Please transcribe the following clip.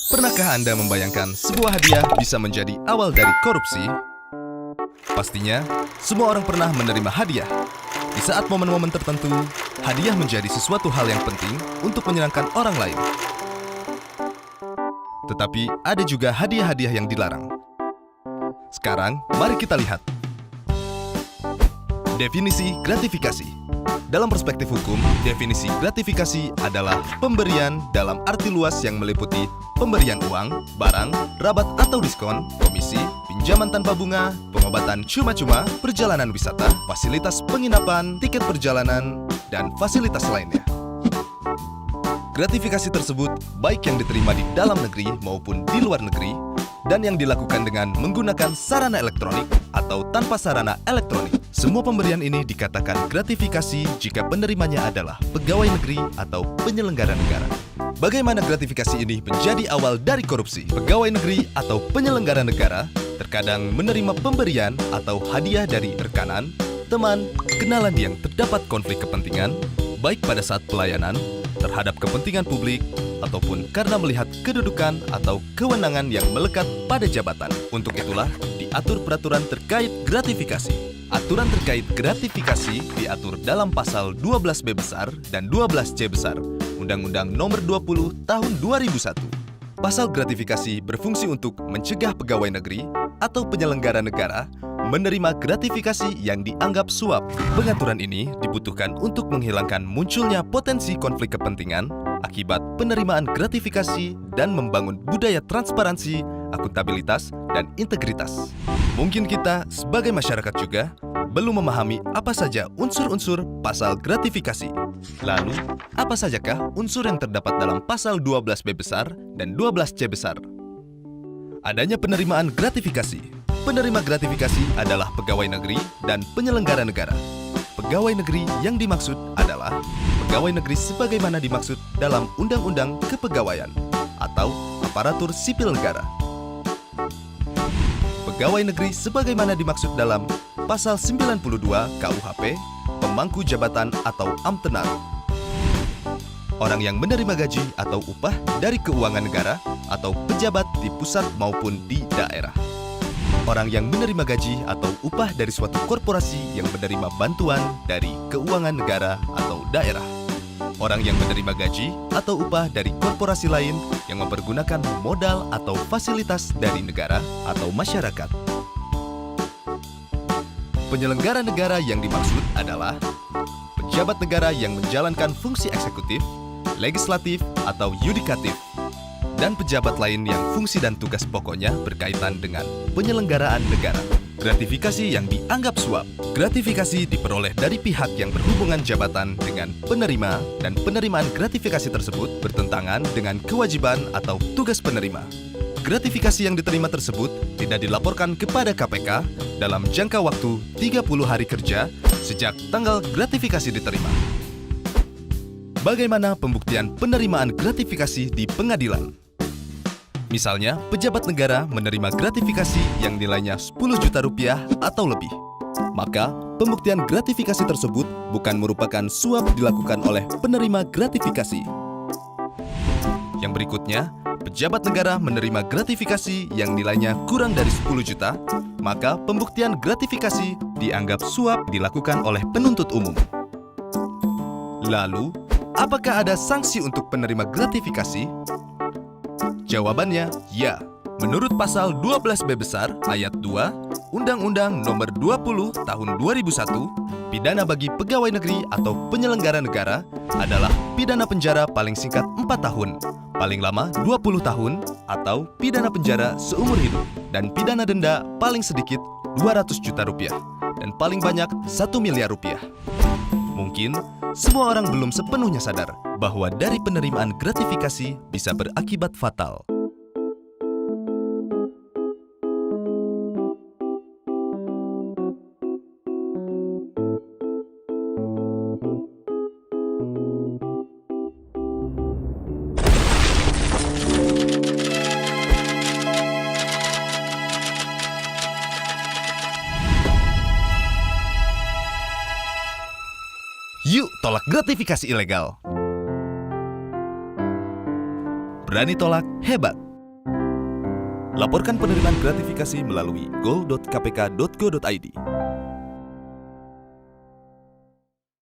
Pernahkah Anda membayangkan sebuah hadiah bisa menjadi awal dari korupsi? Pastinya, semua orang pernah menerima hadiah. Di saat momen-momen tertentu, hadiah menjadi sesuatu hal yang penting untuk menyenangkan orang lain. Tetapi ada juga hadiah-hadiah yang dilarang. Sekarang, mari kita lihat. Definisi gratifikasi. Dalam perspektif hukum, definisi gratifikasi adalah pemberian dalam arti luas yang meliputi pemberian uang, barang, rabat atau diskon, komisi, pinjaman tanpa bunga, pengobatan cuma-cuma, perjalanan wisata, fasilitas penginapan, tiket perjalanan, dan fasilitas lainnya. Gratifikasi tersebut baik yang diterima di dalam negeri maupun di luar negeri, dan yang dilakukan dengan menggunakan sarana elektronik atau tanpa sarana elektronik. Semua pemberian ini dikatakan gratifikasi jika penerimanya adalah pegawai negeri atau penyelenggara negara. Bagaimana gratifikasi ini menjadi awal dari korupsi? Pegawai negeri atau penyelenggara negara terkadang menerima pemberian atau hadiah dari rekanan, teman, kenalan yang terdapat konflik kepentingan, baik pada saat pelayanan, terhadap kepentingan publik, ataupun karena melihat kedudukan atau kewenangan yang melekat pada jabatan. Untuk itulah, diatur peraturan terkait gratifikasi. Aturan terkait gratifikasi diatur dalam pasal 12B besar dan 12C besar, Undang-Undang Nomor 20 Tahun 2001. Pasal gratifikasi berfungsi untuk mencegah pegawai negeri atau penyelenggara negara menerima gratifikasi yang dianggap suap. Pengaturan ini dibutuhkan untuk menghilangkan munculnya potensi konflik kepentingan akibat penerimaan gratifikasi dan membangun budaya transparansi, akuntabilitas, dan integritas. Mungkin kita sebagai masyarakat juga belum memahami apa saja unsur-unsur pasal gratifikasi. Lalu, apa sajakah unsur yang terdapat dalam pasal 12B besar dan 12C besar? Adanya penerimaan gratifikasi. Penerima gratifikasi adalah pegawai negeri dan penyelenggara negara. Pegawai negeri yang dimaksud adalah pegawai negeri sebagaimana dimaksud dalam Undang-Undang Kepegawaian atau aparatur sipil negara. Pegawai negeri sebagaimana dimaksud dalam Pasal 92 KUHP, pemangku jabatan atau amtenar. Orang yang menerima gaji atau upah dari keuangan negara atau pejabat di pusat maupun di daerah. Orang yang menerima gaji atau upah dari suatu korporasi yang menerima bantuan dari keuangan negara atau daerah. Orang yang menerima gaji atau upah dari korporasi lain yang mempergunakan modal atau fasilitas dari negara atau masyarakat. Penyelenggara negara yang dimaksud adalah pejabat negara yang menjalankan fungsi eksekutif, legislatif, atau yudikatif, dan pejabat lain yang fungsi dan tugas pokoknya berkaitan dengan penyelenggaraan negara. Gratifikasi yang dianggap suap. Gratifikasi diperoleh dari pihak yang berhubungan jabatan dengan penerima, dan penerimaan gratifikasi tersebut bertentangan dengan kewajiban atau tugas penerima. Gratifikasi yang diterima tersebut tidak dilaporkan kepada KPK dalam jangka waktu 30 hari kerja sejak tanggal gratifikasi diterima. Bagaimana pembuktian penerimaan gratifikasi di pengadilan? Misalnya, pejabat negara menerima gratifikasi yang nilainya 10 juta rupiah atau lebih. Maka, pembuktian gratifikasi tersebut bukan merupakan suap dilakukan oleh penerima gratifikasi. Yang berikutnya, pejabat negara menerima gratifikasi yang nilainya kurang dari 10 juta, maka pembuktian gratifikasi dianggap suap dilakukan oleh penuntut umum. Lalu, apakah ada sanksi untuk penerima gratifikasi? Jawabannya, ya. Menurut pasal 12B besar ayat 2 Undang-Undang Nomor 20 Tahun 2001, pidana bagi pegawai negeri atau penyelenggara negara adalah pidana penjara paling singkat 4 tahun, paling lama 20 tahun, atau pidana penjara seumur hidup, dan pidana denda paling sedikit 200 juta rupiah, dan paling banyak 1 miliar rupiah. Mungkin semua orang belum sepenuhnya sadar bahwa dari penerimaan gratifikasi bisa berakibat fatal. Yuk tolak gratifikasi ilegal. Berani tolak, hebat. Laporkan penerimaan gratifikasi melalui go.kpk.go.id.